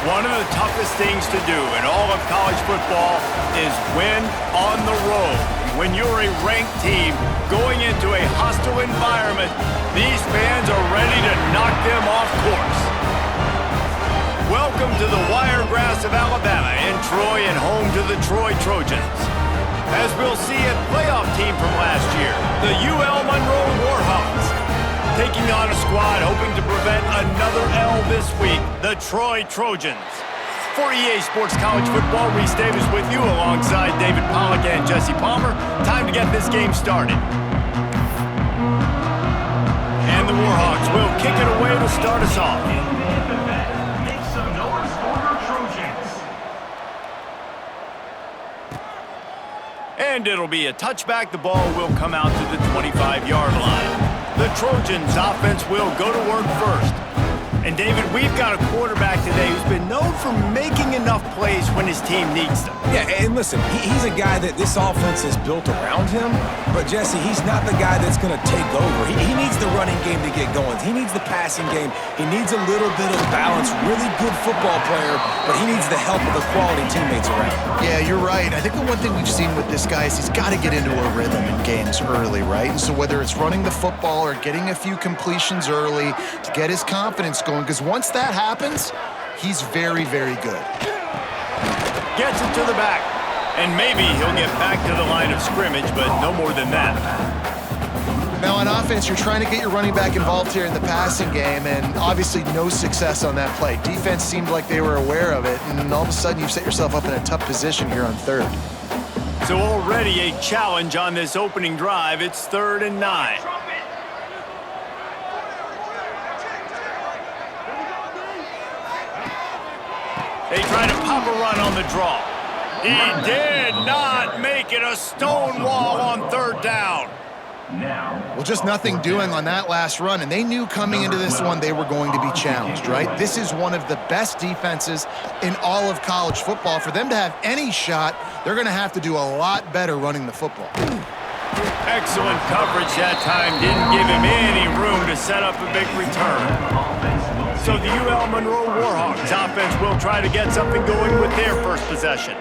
One of the toughest things to do in all of college football is win on the road. When you're a ranked team going into a hostile environment, these fans are ready to knock them off course. Welcome to the Wiregrass of Alabama in Troy and home to the Troy Trojans. As we'll see a playoff team from last year, the Monroe Warhawks. Taking on a squad hoping to prevent another L this week, the Troy Trojans. For EA Sports College Football, Reese Davis with you alongside David Pollack and Jesse Palmer. Time to get this game started. And the Warhawks will kick it away to start us off. And it'll be a touchback. The ball will come out to the 25-yard line. The Trojans offense will go to work first. And David, we've got a quarterback today who's been known for making enough plays when his team needs them. Yeah, and listen, he's a guy that this offense is built around him. But, Jesse, he's not the guy that's going to take over. He needs the running game to get going. He needs the passing game. He needs a little bit of balance. Really good football player, but he needs the help of the quality teammates around. Yeah, you're right. I think the one thing we've seen with this guy is he's got to get into a rhythm in games early, right? And so whether it's running the football or getting a few completions early to get his confidence going, because once that happens, he's very, very good. Gets it to the back. And maybe he'll get back to the line of scrimmage, but no more than that. Now on offense, you're trying to get your running back involved here in the passing game, and obviously no success on that play. Defense seemed like they were aware of it, and all of a sudden you've set yourself up in a tough position here on third. So already a challenge on this opening drive. It's 3rd and 9. They try to pop a run on the draw. He did not make it. A stone wall on 3rd down. Well, just nothing doing on that last run, and they knew coming into this one they were going to be challenged, right? This is one of the best defenses in all of college football. For them to have any shot, they're going to have to do a lot better running the football. Excellent coverage that time. Didn't give him any room to set up a big return. So the Monroe Warhawks offense will try to get something going with their first possession.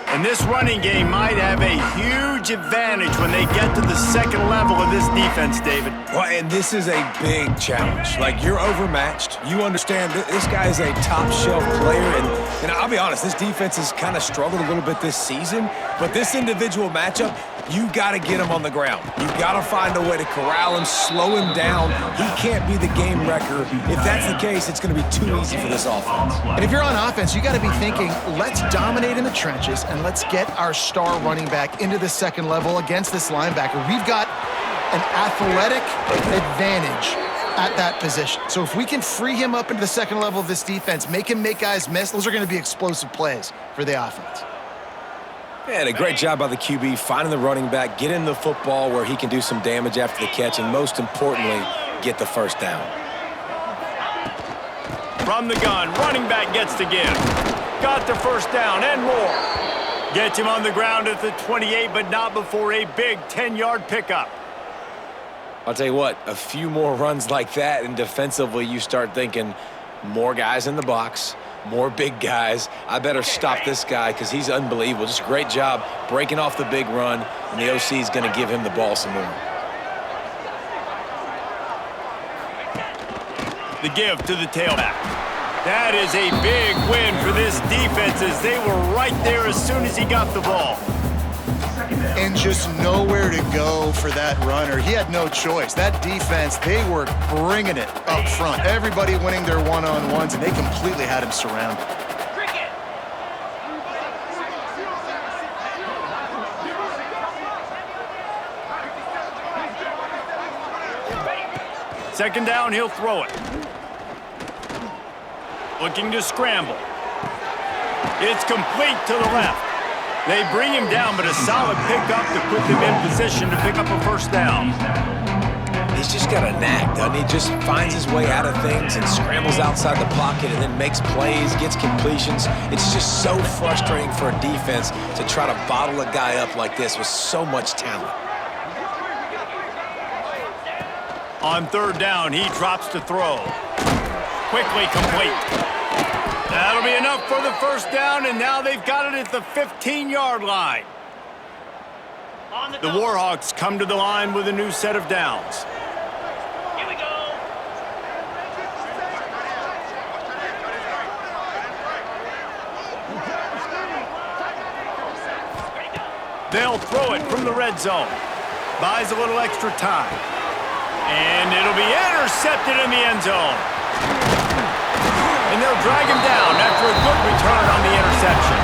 And this running game might have a huge advantage when they get to the second level of this defense, David. Well, and this is a big challenge. Like, you're overmatched. You understand this guy is a top-shelf player. And I'll be honest, this defense has kind of struggled a little bit this season. But this individual matchup, you got to get him on the ground. You got to find a way to corral him, slow him down. He can't be the game wrecker. If that's the case, it's going to be too easy for this offense. And if you're on offense, you got to be thinking, let's dominate in the trenches and let's get our star running back into the second level against this linebacker. We've got an athletic advantage at that position. So if we can free him up into the second level of this defense, make him make guys miss, those are going to be explosive plays for the offense. And a great job by the QB finding the running back, getting the football where he can do some damage after the catch, and most importantly, get the first down. From the gun, running back gets to give. Got the first down and more. Gets him on the ground at the 28, but not before a big 10-yard pickup. I'll tell you what, a few more runs like that, and defensively you start thinking more guys in the box, more big guys. I better stop this guy because he's unbelievable. Just a great job breaking off the big run, and the OC is going to give him the ball some more. The give to the tailback. That is a big win for this defense as they were right there as soon as he got the ball. And just nowhere to go for that runner. He had no choice. That defense, they were bringing it up front. Everybody winning their one-on-ones, and they completely had him surrounded. Second down, he'll throw it. Looking to scramble. It's complete to the left. They bring him down, but a solid pickup to put them in position to pick up a first down. He's just got a knack, doesn't he? Just finds his way out of things and scrambles outside the pocket and then makes plays, gets completions. It's just so frustrating for a defense to try to bottle a guy up like this with so much talent. On third down, he drops to throw. Quickly complete. That'll be enough for the first down, and now they've got it at the 15-yard line. The Warhawks come to the line with a new set of downs. Here we go. They'll throw it from the red zone. Buys a little extra time. And it'll be intercepted in the end zone. And they'll drag him down after a good return on the interception.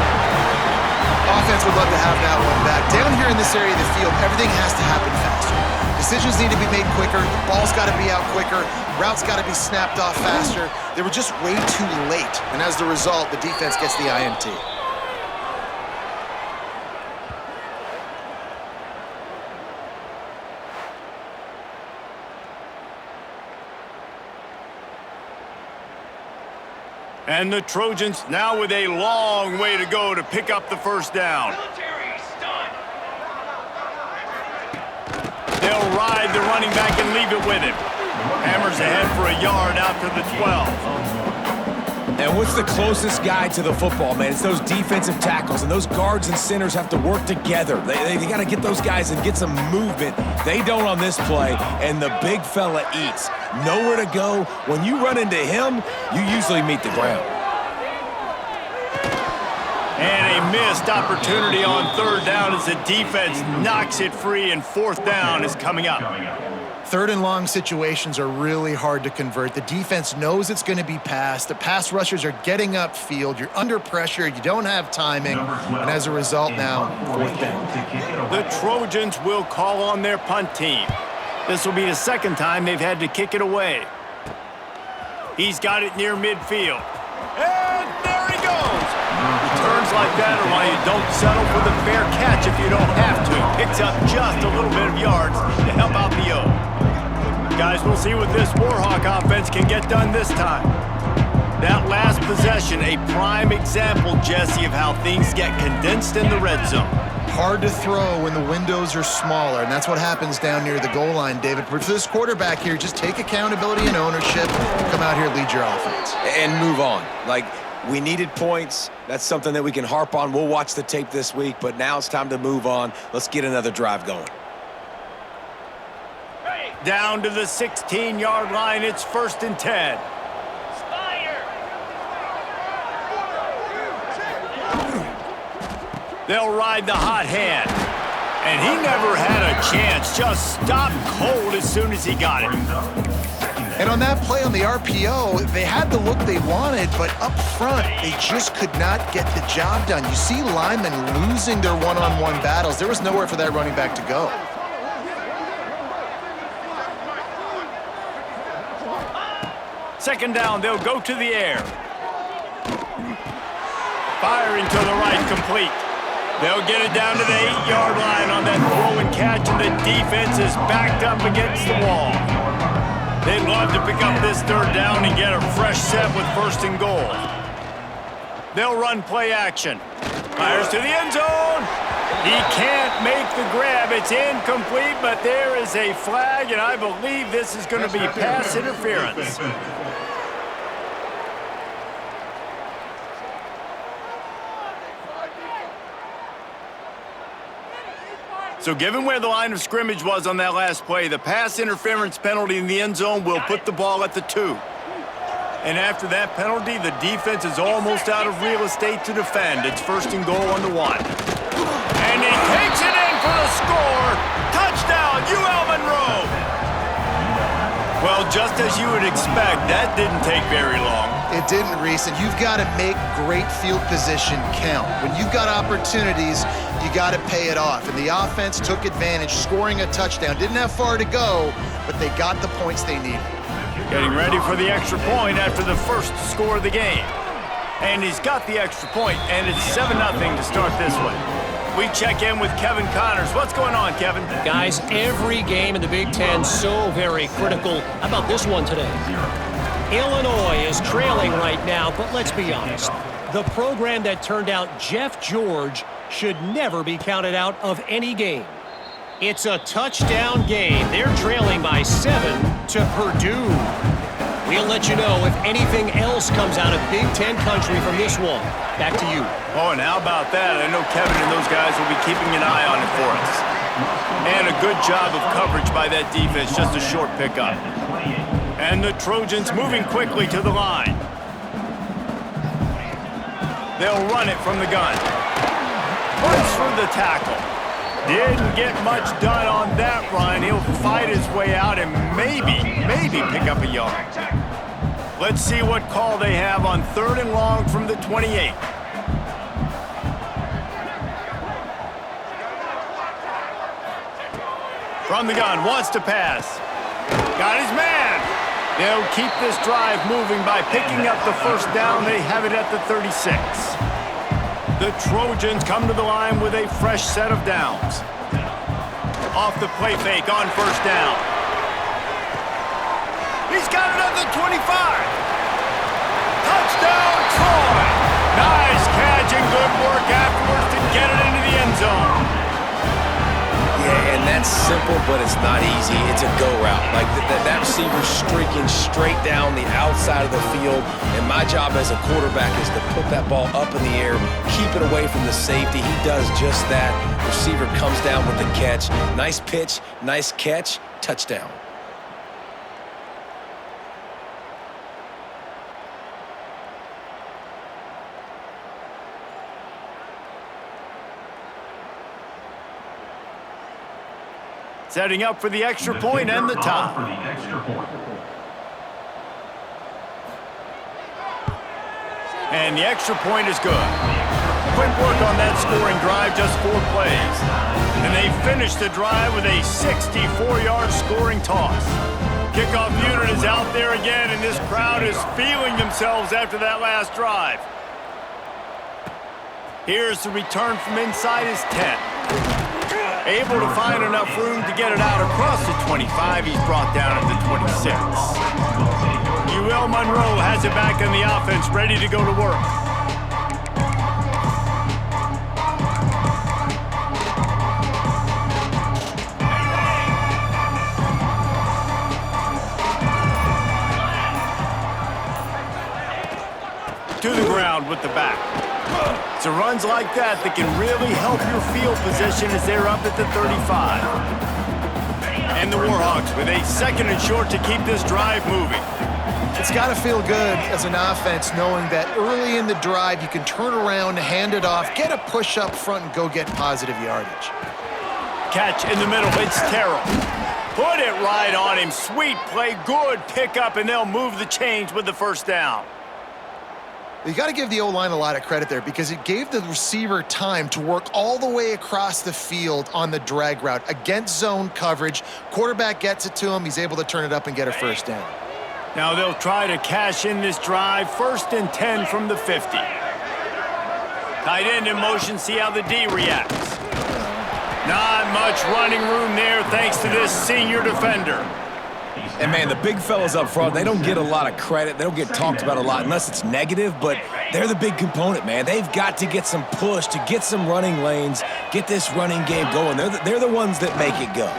Offense would love to have that one back. Down here in this area of the field, everything has to happen faster. Decisions need to be made quicker. The ball's got to be out quicker. Routes got to be snapped off faster. They were just way too late. And as the result, the defense gets the INT. And the Trojans now with a long way to go to pick up the first down. Military stun. They'll ride the running back and leave it with him. Hammers ahead for a yard out to the 12. And what's the closest guy to the football, man? It's those defensive tackles, and those guards and centers have to work together. They got to get those guys and get some movement. They don't on this play, and the big fella eats. Nowhere to go. When you run into him, you usually meet the ground. And a missed opportunity on third down as the defense knocks it free, and fourth down is coming up. Third and long situations are really hard to convert. The defense knows it's going to be passed. The pass rushers are getting upfield. You're under pressure. You don't have timing. And as a result now, fourth down. The Trojans will call on their punt team. This will be the second time they've had to kick it away. He's got it near midfield. And there he goes. Returns like that are why you don't settle for the fair catch if you don't have to. Picks up just a little bit of yards to help out the O. Guys, we'll see what this Warhawk offense can get done this time. That last possession, a prime example, Jesse, of how things get condensed in the red zone. Hard to throw when the windows are smaller, and that's what happens down near the goal line, David. For this quarterback here, just take accountability and ownership, come out here, lead your offense. And move on. Like, we needed points. That's something that we can harp on. We'll watch the tape this week, but now it's time to move on. Let's get another drive going. Down to the 16-yard line, it's 1st and 10. Spire. They'll ride the hot hand. And he never had a chance, just stopped cold as soon as he got it. And on that play on the RPO, they had the look they wanted, but up front, they just could not get the job done. You see linemen losing their one-on-one battles. There was nowhere for that running back to go. Second down, they'll go to the air. Firing to the right, complete. They'll get it down to the 8-yard line on that throw and catch, and the defense is backed up against the wall. They'd love to pick up this third down and get a fresh set with 1st and goal. They'll run play action. Fires to the end zone. He can't make the grab. It's incomplete, but there is a flag, and I believe this is going to be pass interference. So given where the line of scrimmage was on that last play, the pass interference penalty in the end zone will put the ball at the 2. And after that penalty, the defense is almost out of real estate to defend. It's 1st and goal on the 1. And he takes it in for the score. Touchdown, UL Monroe. Well, just as you would expect, that didn't take very long. It didn't, Reese, and you've got to make great field position count. When you've got opportunities, you got to pay it off. And the offense took advantage, scoring a touchdown. Didn't have far to go, but they got the points they needed. Getting ready for the extra point after the first score of the game. And he's got the extra point, and it's 7-0 to start this one. We check in with Kevin Connors. What's going on, Kevin? Guys, every game in the Big Ten so very critical. How about this one today? Illinois is trailing right now, but let's be honest. The program that turned out Jeff George should never be counted out of any game. It's a touchdown game. They're trailing by 7 to Purdue. We'll let you know if anything else comes out of Big Ten country from this one. Back to you. Oh, and how about that? I know Kevin and those guys will be keeping an eye on it for us. And a good job of coverage by that defense, just a short pickup. And the Trojans moving quickly to the line. They'll run it from the gun. Runs for the tackle. Didn't get much done on that run. He'll fight his way out and maybe pick up a yard. Let's see what call they have on 3rd and long from the 28. From the gun, wants to pass. Got his man. They'll keep this drive moving by picking up the first down. They have it at the 36. The Trojans come to the line with a fresh set of downs. Off the play fake on 1st down. He's got it at the 25. Touchdown, Troy. Nice catch and good work afterwards to get it into the end zone. Yeah, and that's simple, but it's not easy. It's a go route. Like that receiver's streaking straight down the outside of the field, and my job as a quarterback is to put that ball up in the air, keep it away from the safety. He does just that. The receiver comes down with the catch. Nice pitch, nice catch, touchdown. Setting up for the extra point and the tie. And the extra point is good. Quick work on that scoring drive, just 4 plays. And they finish the drive with a 64-yard scoring toss. Kickoff unit is out there again, and this crowd is feeling themselves after that last drive. Here's the return from inside his tent. Able to find enough room to get it out across the 25. He's brought down at the 26. UL Monroe has it back in the offense, ready to go to work. To the ground with the back. It's runs like that that can really help your field position as they're up at the 35. And the Warhawks with a 2nd and short to keep this drive moving. It's got to feel good as an offense knowing that early in the drive you can turn around, hand it off, get a push up front, and go get positive yardage. Catch in the middle. It's Terrell. Put it right on him. Sweet play. Good pickup, and they'll move the chains with the 1st down. You got to give the O-line a lot of credit there because it gave the receiver time to work all the way across the field on the drag route against zone coverage. Quarterback gets it to him. He's able to turn it up and get a 1st down. Now they'll try to cash in this drive. 1st and 10 from the 50. Tight end in motion. See how the D reacts. Not much running room there thanks to this senior defender. And, man, the big fellas up front, they don't get a lot of credit. They don't get talked about a lot unless it's negative, but they're the big component, man. They've got to get some push, to get some running lanes, get this running game going. They're the ones that make it go.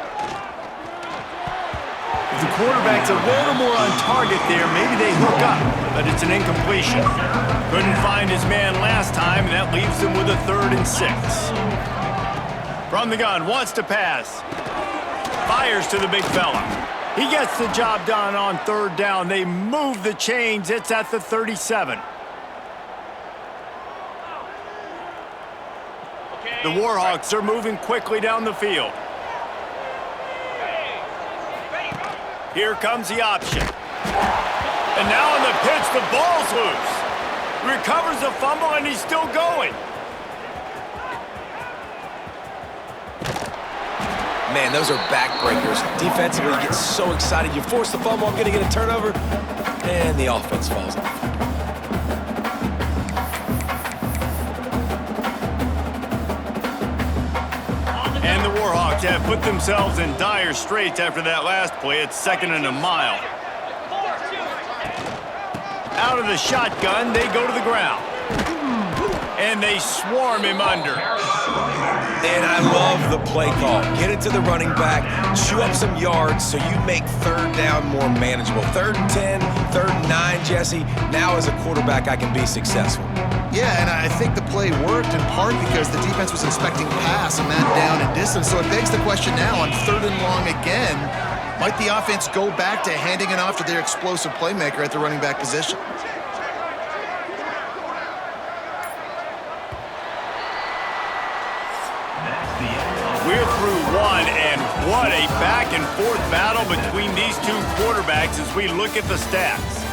If the quarterback's a little more on target there, maybe they hook up, but it's an incompletion. Couldn't find his man last time, and that leaves him with a 3rd and 6. From the gun, wants to pass. Fires to the big fella. He gets the job done on 3rd down. They move the chains. It's at the 37. The Warhawks are moving quickly down the field. Here comes the option. And now on the pitch, the ball's loose. Recovers the fumble, and he's still going. Man, those are backbreakers. Defensively, you get so excited. You force the fumble, I'm going to get a turnover, and the offense falls off. And the Warhawks have put themselves in dire straits after that last play. It's 2nd and a mile. Out of the shotgun, they go to the ground. And they swarm him under. And I love the play call. Get it to the running back, chew up some yards so you make third down more manageable. 3rd and 10, 3rd and 9, Jesse. Now as a quarterback, I can be successful. Yeah, and I think the play worked in part because the defense was expecting pass and that down and distance. So it begs the question now on 3rd and long again, might the offense go back to handing it off to their explosive playmaker at the running back position? We're through one, and what a back-and-forth battle between these two quarterbacks as we look at the stats.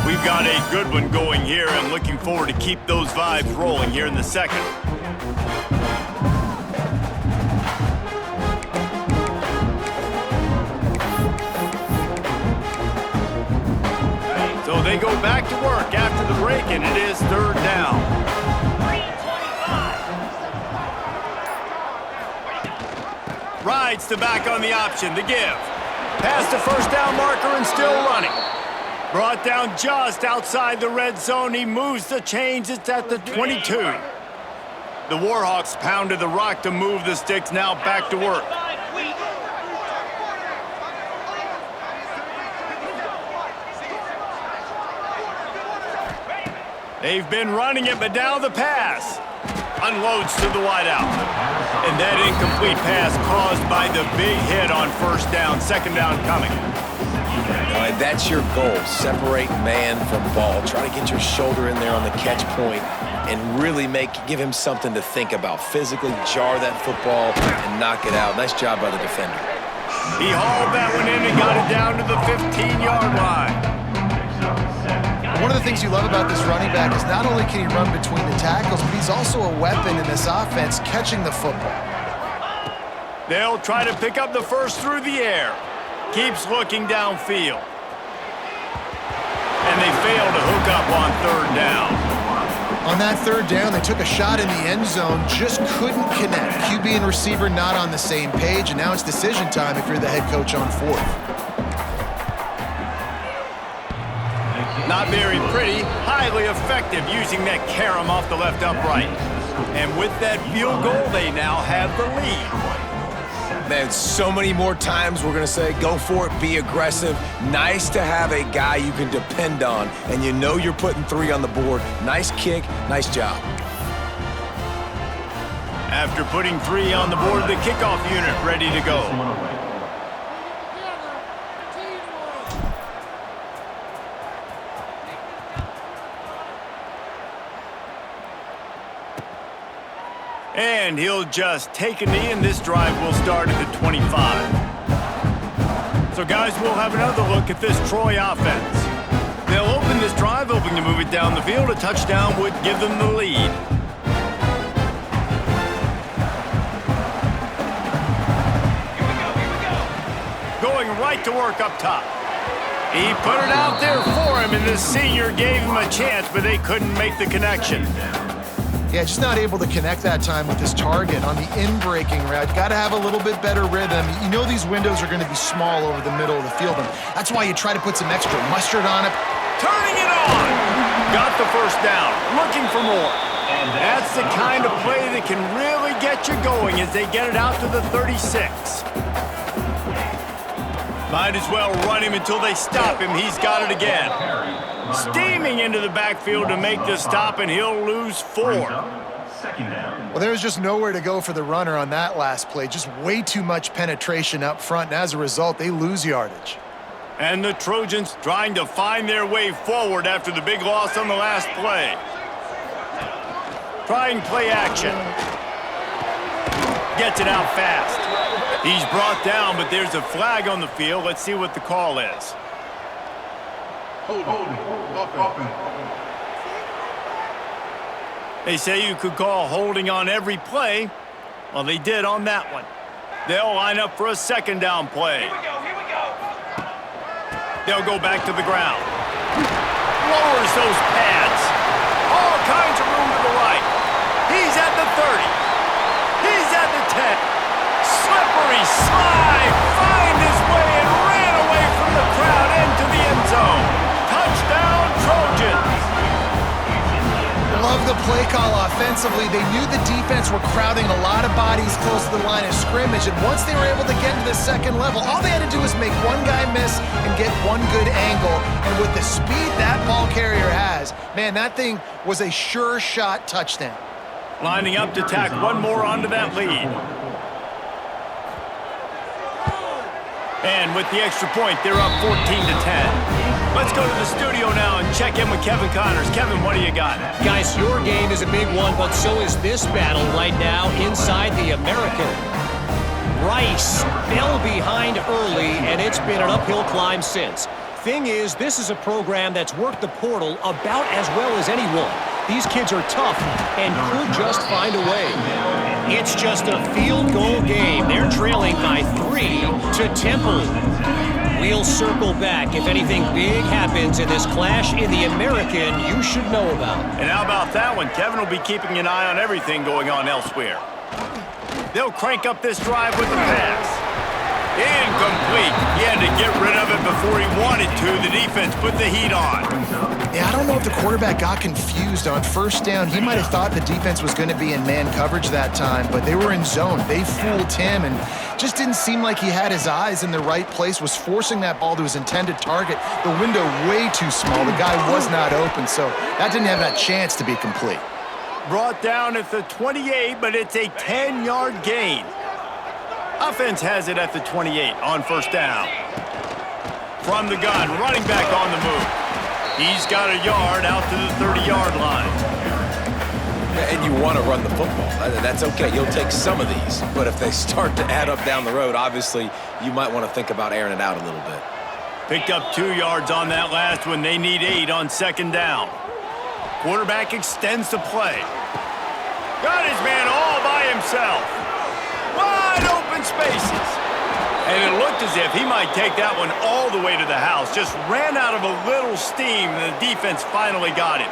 We've got a good one going here, and looking forward to keep those vibes rolling here in the second. So they go back to work after the break, and it is 3rd down. 3:25. Rides the back on the option, the give. Past the first down marker and still running. Brought down just outside the red zone. He moves the chains. It's at the 22. The Warhawks pounded the rock to move the sticks. Now back to work. They've been running it, but now the pass. Unloads to the wideout. And that incomplete pass caused by the big hit on 1st down. 2nd down coming. All right, that's your goal. Separate man from ball. Try to get your shoulder in there on the catch point and really give him something to think about. Physically jar that football and knock it out. Nice job by the defender. He hauled that one in and got it down to the 15-yard line. One of the things you love about this running back is not only can he run between the tackles, but he's also a weapon in this offense catching the football. They'll try to pick up the first through the air. Keeps looking downfield. And they fail to hook up on 3rd down. On that 3rd down, they took a shot in the end zone, just couldn't connect. QB and receiver not on the same page, and now it's decision time if you're the head coach on 4th. Not very pretty, highly effective using that carom off the left upright. And with that field goal, they now have the lead. Man, so many more times we're going to say, go for it, be aggressive. Nice to have a guy you can depend on, and you know you're putting 3 on the board. Nice kick, nice job. After putting 3 on the board, the kickoff unit ready to go. And he'll just take a knee, and this drive will start at the 25. So, guys, we'll have another look at this Troy offense. They'll open this drive, hoping to move it down the field. A touchdown would give them the lead. Here we go. Going right to work up top. He put it out there for him, and the senior gave him a chance, but they couldn't make the connection. Yeah, just not able to connect that time with his target on the in-breaking route. Got to have a little bit better rhythm. You know these windows are going to be small over the middle of the field, and that's why you try to put some extra mustard on it. Turning it on! Got the first down, looking for more. That's the kind of play that can really get you going as they get it out to the 36. Might as well run him until they stop him. He's got it again. Steaming into the backfield to make the stop, and he'll lose 4. Well, there was just nowhere to go for the runner on that last play. Just way too much penetration up front, and as a result, they lose yardage. And the Trojans trying to find their way forward after the big loss on the last play. Trying play action. Gets it out fast. He's brought down, but there's a flag on the field. Let's see what the call is. They say you could call holding on every play. Well, they did on that one. They'll line up for a 2nd down play. Here we go. They'll go back to the ground. Lowers those pads. All kinds of room to the right. He's at the 30. He's at the 10. Slippery slide. Find his way and ran away from the crowd into the end love the play call offensively. They knew the defense were crowding a lot of bodies close to the line of scrimmage, and once they were able to get to the second level, all they had to do was make one guy miss and get one good angle. And with the speed that ball carrier has, man, that thing was a sure shot touchdown. Lining up to tack one more onto that lead. And with the extra point, they're up 14-10. Let's go to the studio now and check in with Kevin Connors. Kevin, what do you got? Guys, your game is a big one, but so is this battle right now inside the American. Rice fell behind early, and it's been an uphill climb since. Thing is, this is a program that's worked the portal about as well as anyone. These kids are tough and could just find a way. It's just a field goal game. They're trailing by 3 to Temple. We'll circle back if anything big happens in this clash in the American you should know about. And how about that one? Kevin will be keeping an eye on everything going on elsewhere. They'll crank up this drive with the pass. Incomplete. He had to get rid of it before he wanted to. The defense put the heat on. Yeah, I don't know if the quarterback got confused on first down. He might have thought the defense was going to be in man coverage that time, but they were in zone. They fooled him and just didn't seem like he had his eyes in the right place, was forcing that ball to his intended target. The window way too small. The guy was not open, so that didn't have that chance to be complete. Brought down at the 28, but it's a 10-yard gain. Offense has it at the 28 on first down. From the gun, running back on the move. He's got a yard out to the 30-yard line. And you want to run the football. That's okay. You'll take some of these. But if they start to add up down the road, obviously, you might want to think about airing it out a little bit. Picked up 2 yards on that last one. They need 8 on second down. Quarterback extends the play. Got his man all by himself. Wide open spaces. And it looked as if he might take that one all the way to the house. Just ran out of a little steam, and the defense finally got it.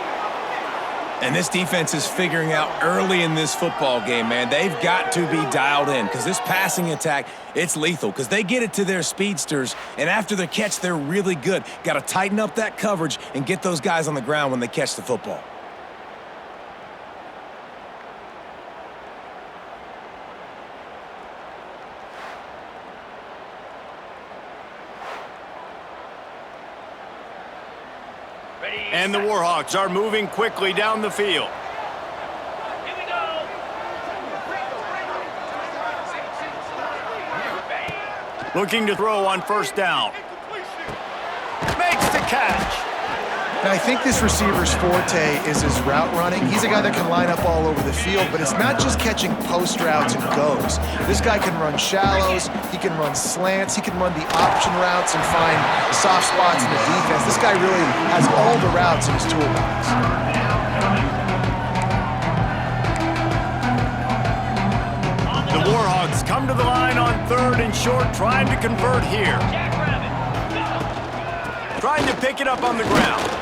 And this defense is figuring out early in this football game, man. They've got to be dialed in because this passing attack, it's lethal because they get it to their speedsters, and after the catch, they're really good. Got to tighten up that coverage and get those guys on the ground when they catch the football. And the Warhawks are moving quickly down the field. Here we go. Looking to throw on first down. Makes the catch. Now, I think this receiver's forte is his route running. He's a guy that can line up all over the field, but it's not just catching post routes and goes. This guy can run shallows, he can run slants, he can run the option routes and find soft spots in the defense. This guy really has all the routes in his toolbox. The Warhawks come to the line on 3rd and short, trying to convert here. Trying to pick it up on the ground.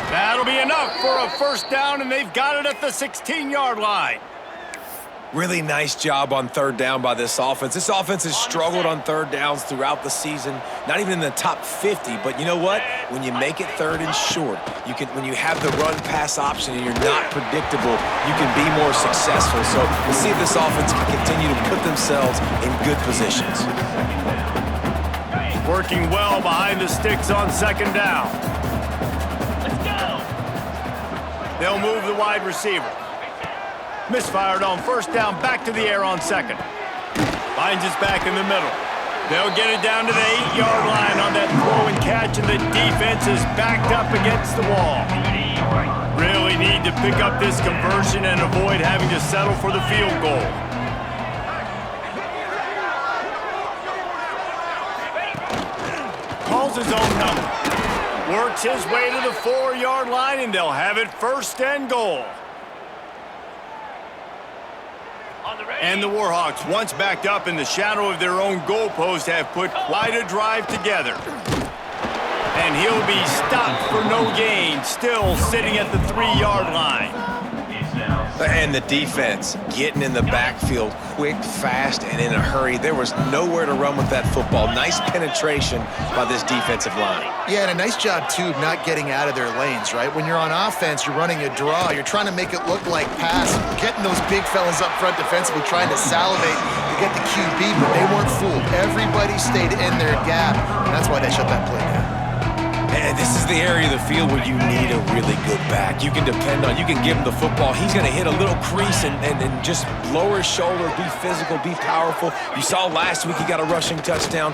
That'll be enough for a first down, and they've got it at the 16-yard line. Really nice job on 3rd down by this offense. This offense has struggled on 3rd downs throughout the season, not even in the top 50. But you know what? When you make it 3rd and short, when you have the run-pass option and you're not predictable, you can be more successful. So we'll see if this offense can continue to put themselves in good positions. Working well behind the sticks on second down. Let's go. They'll move the wide receiver. Misfired on first down, back to the air on second. Finds his back in the middle. They'll get it down to the 8-yard line on that throw and catch, and the defense is backed up against the wall. Really need to pick up this conversion and avoid having to settle for the field goal. Calls his own number. Works his way to the 4-yard line, and they'll have it 1st and goal. And the Warhawks, once backed up in the shadow of their own goalpost, have put quite a drive together. And he'll be stopped for no gain, still sitting at the 3-yard line. And the defense getting in the backfield quick, fast, and in a hurry. There was nowhere to run with that football. Nice penetration by this defensive line. Yeah, and a nice job, too, of not getting out of their lanes, right? When you're on offense, you're running a draw. You're trying to make it look like pass. Getting those big fellas up front defensively, trying to salivate to get the QB, but they weren't fooled. Everybody stayed in their gap, and that's why they shut that play down. And this is the area of the field where you need a really good back. You can depend on, you can give him the football. He's going to hit a little crease and just lower his shoulder, be physical, be powerful. You saw last week he got a rushing touchdown.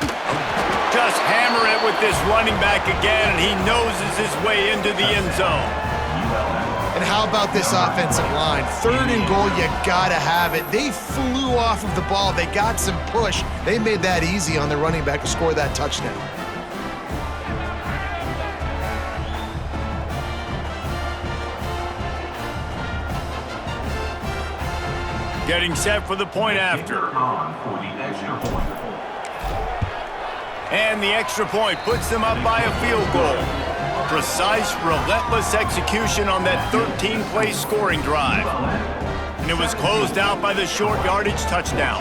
Just hammer it with this running back again, and he noses his way into the end zone. And how about this offensive line? 3rd and goal, you gotta have it. They flew off of the ball. They got some push. They made that easy on the running back to score that touchdown. Getting set for the point after. And the extra point puts them up by a field goal. Precise, relentless execution on that 13-play scoring drive. And it was closed out by the short yardage touchdown.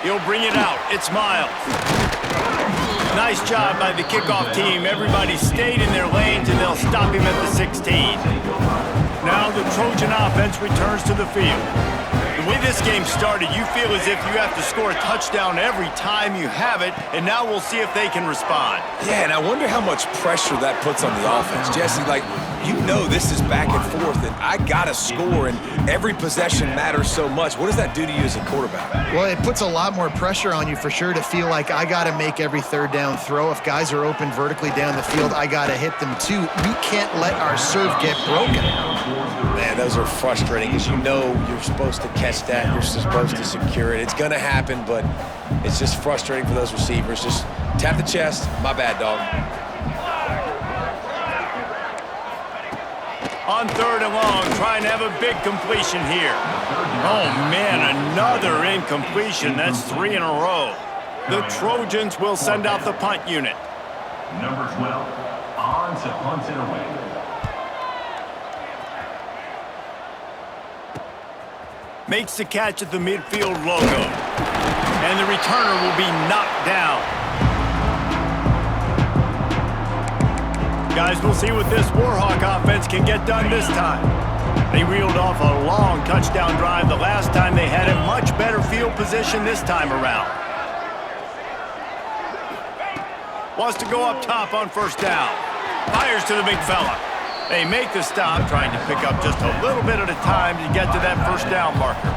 He'll bring it out. It's Miles. Nice job by the kickoff team. Everybody stayed in their lanes, and they'll stop him at the 16. Now the Trojan offense returns to the field. The way this game started, you feel as if you have to score a touchdown every time you have it, and now we'll see if they can respond. Yeah, and I wonder how much pressure that puts on the offense. Jesse, like, you know this is back and forth, and I got to score, and every possession matters so much. What does that do to you as a quarterback? Well, it puts a lot more pressure on you for sure to feel like I got to make every 3rd down throw. If guys are open vertically down the field, I got to hit them too. We can't let our serve get broken. Man, those are frustrating because you know you're supposed to catch that. You're supposed to secure it. It's going to happen, but it's just frustrating for those receivers. Just tap the chest. My bad, dog. On 3rd and long, trying to have a big completion here. Oh, man, another incompletion. That's 3 in a row. The Trojans will send out the punt unit. Number 12, on to punt it away. Makes the catch at the midfield logo. And the returner will be knocked down. Guys, we'll see what this Warhawk offense can get done this time. They reeled off a long touchdown drive the last time they had a much better field position this time around. Wants to go up top on 1st down. Fires to the big fella. They make the stop, trying to pick up just a little bit at a time to get to that 1st down marker.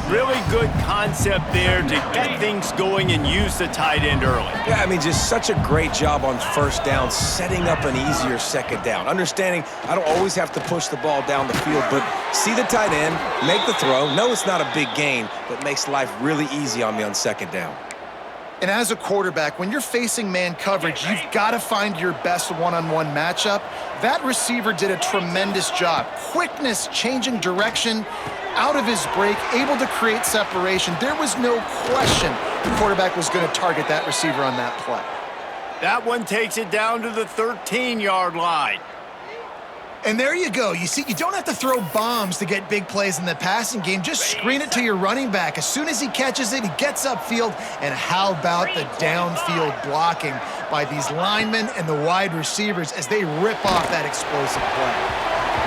Really good concept there to get things going and use the tight end early. Yeah, I mean, just such a great job on 1st down, setting up an easier 2nd down. Understanding I don't always have to push the ball down the field, but see the tight end, make the throw. No, it's not a big gain, but makes life really easy on me on 2nd down. And as a quarterback, when you're facing man coverage, you've got to find your best one-on-one matchup. That receiver did a tremendous job. Quickness, changing direction, out of his break, able to create separation. There was no question the quarterback was going to target that receiver on that play. That one takes it down to the 13-yard line. And there you go. You see, you don't have to throw bombs to get big plays in the passing game. Just screen it to your running back. As soon as he catches it, he gets upfield. And how about the downfield blocking by these linemen and the wide receivers as they rip off that explosive play?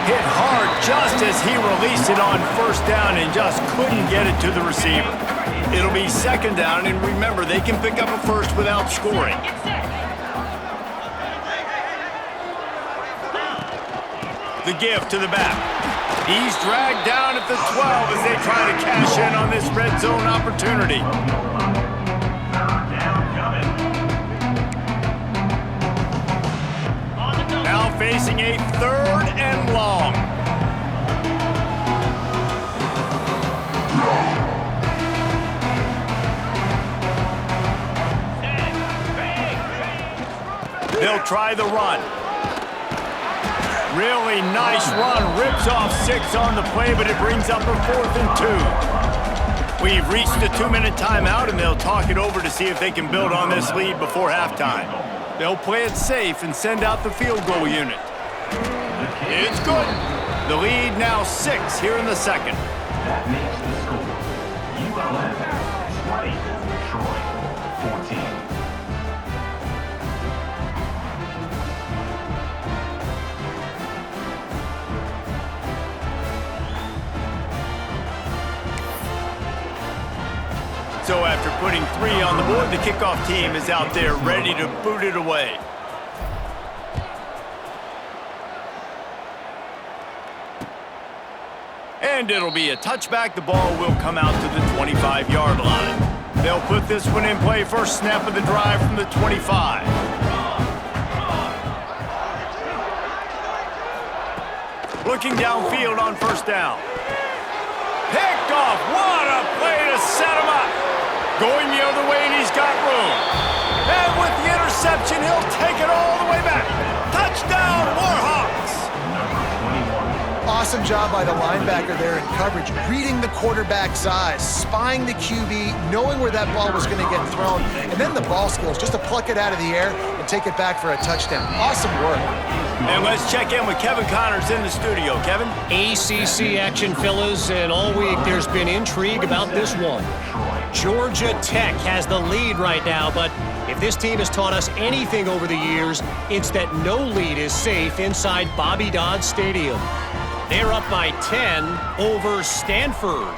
Hit hard just as he released it on 1st down and just couldn't get it to the receiver. It'll be 2nd down, and remember, they can pick up a 1st without scoring. The give to the back. He's dragged down at the 12 as they try to cash in on this red zone opportunity. Now facing a 3rd and long. They'll try the run. Really nice run. Rips off 6 on the play, but it brings up a 4th and 2. We've reached the 2-minute timeout, and they'll talk it over to see if they can build on this lead before halftime. They'll play it safe and send out the field goal unit. It's good. The lead now 6 here in the second. That makes the score ULM 20, Troy 14. So after putting 3 on the board, the kickoff team is out there ready to boot it away. And it'll be a touchback. The ball will come out to the 25-yard line. They'll put this one in play. First snap of the drive from the 25. Looking downfield on first down. Picked off. What a play to set him up. Going the other way, and he's got room. And with the interception, he'll take it all the way back. Touchdown, Warhawks! Awesome job by the linebacker there in coverage, reading the quarterback's eyes, spying the QB, knowing where that ball was going to get thrown, and then the ball skills just to pluck it out of the air and take it back for a touchdown. Awesome work. And let's check in with Kevin Connors in the studio. Kevin? ACC action, fellas, and all week there's been intrigue about this one. Georgia Tech has the lead right now, but if this team has taught us anything over the years, it's that no lead is safe inside Bobby Dodd Stadium. They're up by 10 over Stanford.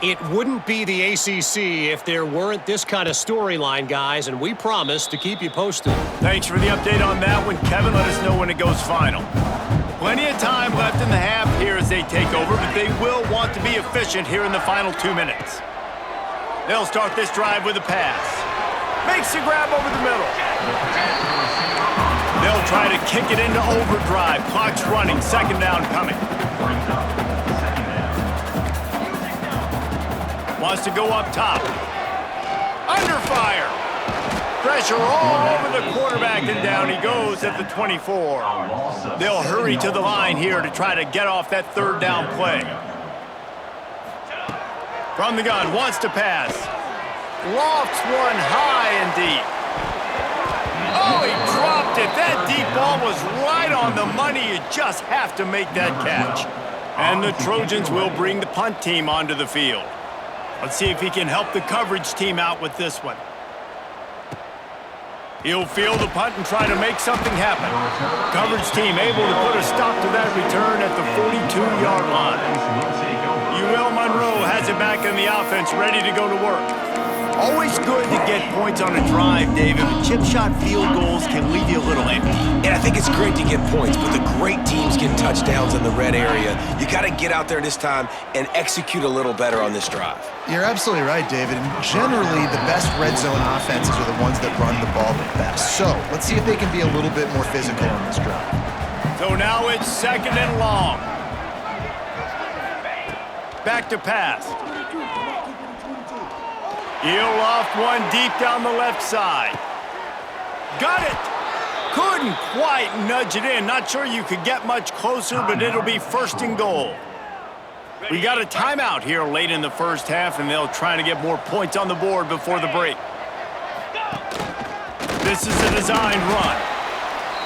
It wouldn't be the ACC if there weren't this kind of storyline, guys, and we promise to keep you posted. Thanks for the update on that one, Kevin. Let us know when it goes final. Plenty of time left in the half here as they take over, but they will want to be efficient here in the final 2 minutes. They'll start this drive with a pass. Makes a grab over the middle. They'll try to kick it into overdrive. Clock's running. Second down coming. Wants to go up top. Under fire. Pressure all over the quarterback, and down he goes at the 24. They'll hurry to the line here to try to get off that third down play. From the gun, wants to pass. Lofts one high and deep. Oh, he dropped it. That deep ball was right on the money. You just have to make that catch. And the Trojans will bring the punt team onto the field. Let's see if he can help the coverage team out with this one. He'll field the punt and try to make something happen. Coverage team able to put a stop to that return at the 42-yard line. UL Monroe has it back in the offense, ready to go to work. Always good to get points on a drive, David, but chip shot field goals can leave you a little empty. And I think it's great to get points, but the great teams get touchdowns in the red area. You got to get out there this time and execute a little better on this drive. You're absolutely right, David. And generally, the best red zone offenses are the ones that run the ball the best. So let's see if they can be a little bit more physical on this drive. So now it's second and long. Back to pass. He'll loft one deep down the left side. Got it. Couldn't quite nudge it in. Not sure you could get much closer, but it'll be first and goal. We got a timeout here late in the first half, and they'll try to get more points on the board before the break. This is a designed run.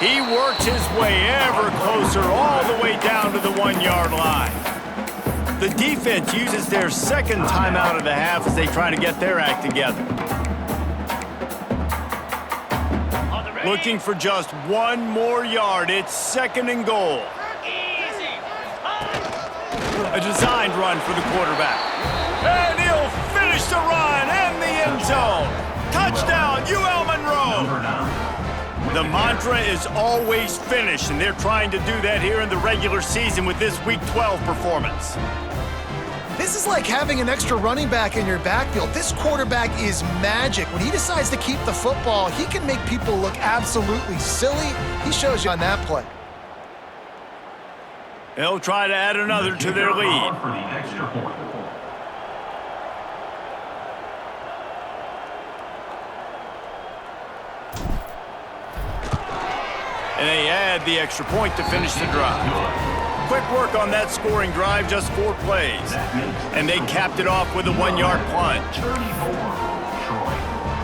He works his way ever closer all the way down to the 1-yard line. The defense uses their second timeout of the half as they try to get their act together. Looking for just one more yard. It's second and goal. A designed run for the quarterback. And he'll finish the run and the end zone. Touchdown, UL Monroe. The mantra is always finish, and they're trying to do that here in the regular season with this Week 12 performance. This is like having an extra running back in your backfield. This quarterback is magic. When he decides to keep the football, he can make people look absolutely silly. He shows you on that play. They'll try to add another to their lead. For the extra point. And they had the extra point to finish the drive. Quick work on that scoring drive, just 4 plays. And they capped it off with a 1-yard plunge.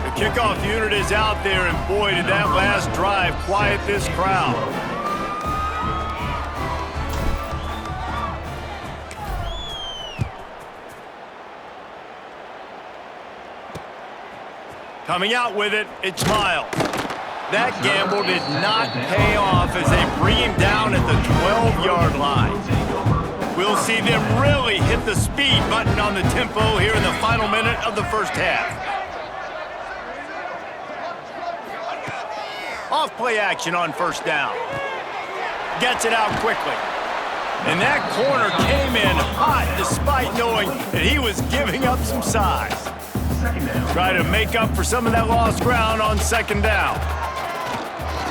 The kickoff unit is out there, and boy, did that last drive quiet this crowd. Coming out with it, it's Miles. That gamble did not pay off as they bring him down at the 12-yard line. We'll see them really hit the speed button on the tempo here in the final minute of the first half. Off play action on first down. Gets it out quickly. And that corner came in hot despite knowing that he was giving up some size. Try to make up for some of that lost ground on second down.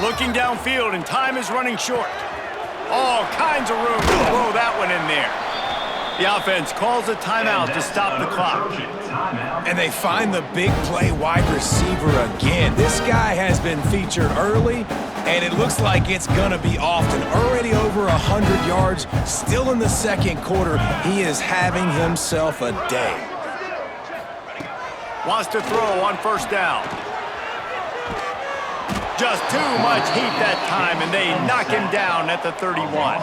Looking downfield, and time is running short. All kinds of room to throw that one in there. The offense calls a timeout to stop the clock. And they find the big play wide receiver again. This guy has been featured early, and it looks like it's going to be often. Already over 100 yards, still in the second quarter. He is having himself a day. Wants to throw on first down. Just too much heat that time, and they knock him down at the 31.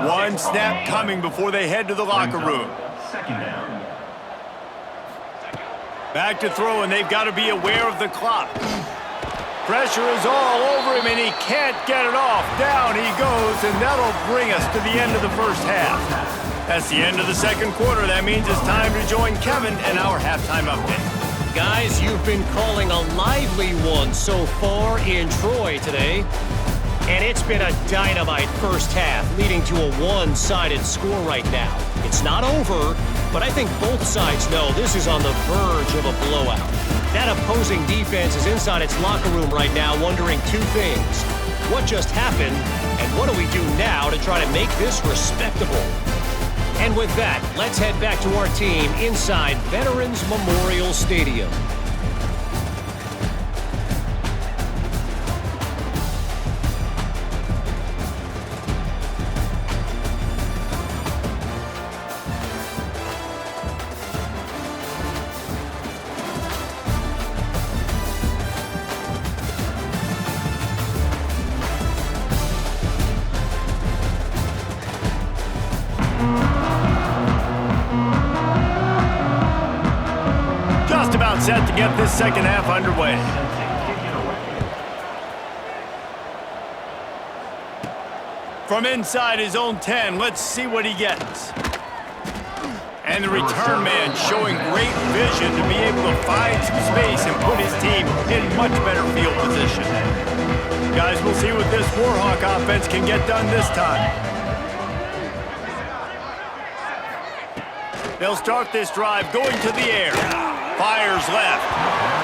One snap coming before they head to the locker room. Back to throw, and they've got to be aware of the clock. Pressure is all over him, and he can't get it off. Down he goes, and that'll bring us to the end of the first half. That's the end of the second quarter. That means it's time to join Kevin and our halftime update. Guys, you've been calling a lively one so far in Troy today. And it's been a dynamite first half, leading to a one-sided score right now. It's not over, but I think both sides know this is on the verge of a blowout. That opposing defense is inside its locker room right now wondering 2 things. What just happened, and what do we do now to try to make this respectable? And with that, let's head back to our team inside Veterans Memorial Stadium. Set to get this second half underway. From inside his own 10, let's see what he gets. And the return man showing great vision to be able to find some space and put his team in much better field position. Guys, we'll see what this Warhawk offense can get done this time. They'll start this drive going to the air. Fires left,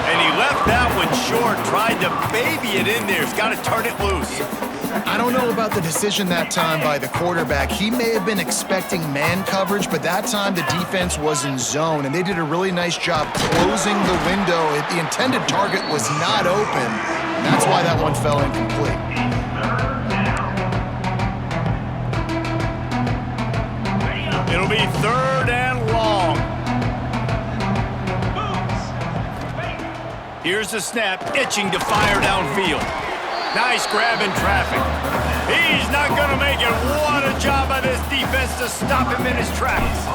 and he left that one short, tried to baby it in there. He's got to turn it loose. I don't know about the decision that time by the quarterback. He may have been expecting man coverage, but that time the defense was in zone, and they did a really nice job closing the window. The intended target was not open. That's why that one fell incomplete. It'll be third and long. Here's the snap, itching to fire downfield. Nice grab in traffic. He's not going to make it. What a job by this defense to stop him in his tracks.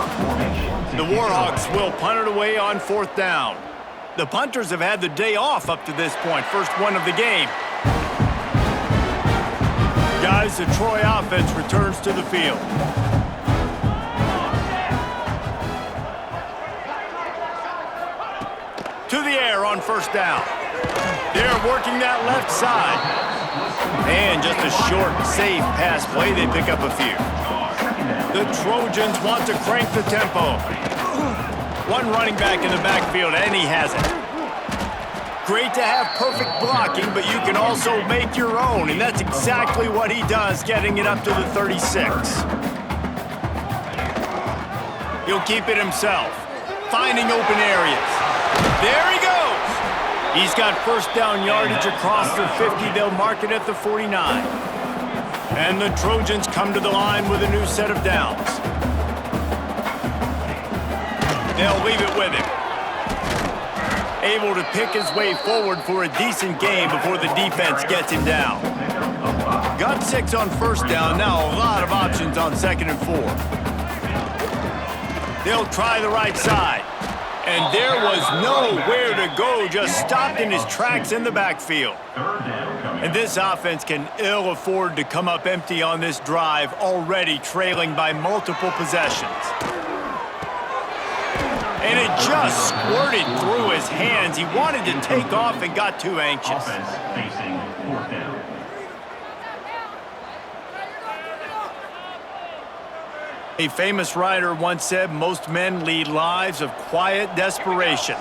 The Warhawks will punt it away on fourth down. The punters have had the day off up to this point, first one of the game. Guys, the Troy offense returns to the field. To the air on first down. They're working that left side. And just a short, safe pass play. They pick up a few. The Trojans want to crank the tempo. One running back in the backfield, and he has it. Great to have perfect blocking, but you can also make your own, and that's exactly what he does, getting it up to the 36. He'll keep it himself, finding open areas. There he goes. He's got first down yardage across the 50. They'll mark it at the 49. And the Trojans come to the line with a new set of downs. They'll leave it with him. Able to pick his way forward for a decent game before the defense gets him down. Got 6 on first down, now a lot of options on 2nd and 4. They'll try the right side. And there was nowhere to go, just stopped in his tracks in the backfield. And this offense can ill afford to come up empty on this drive, already trailing by multiple possessions. And it just squirted through his hands. He wanted to take off and got too anxious. Offense facing 4th down. A famous writer once said, most men lead lives of quiet desperation.